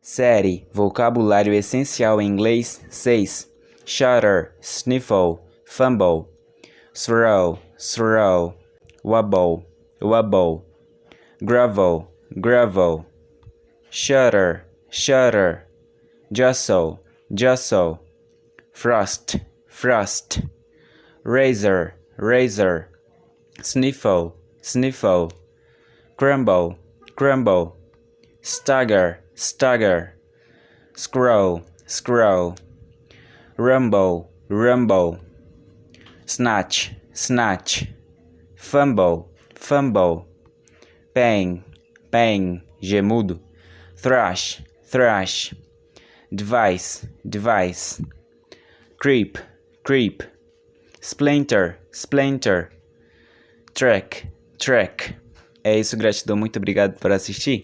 Série Vocabulário Essencial em Inglês 6. Shudder, sniffle, fumble, throw, throw, wobble, wobble, grovel, grovel, shudder, shudder, jostle, jostle, frost, frost, razor, razor, sniffle, sniffle, crumble, crumble, stagger, stagger, scroll, scroll, rumble, rumble, snatch, snatch, fumble, fumble, bang, bang, gemudo, thrash, thrash, device, device, creep, creep, splinter, splinter, track, track. É isso, gratidão, muito obrigado por assistir.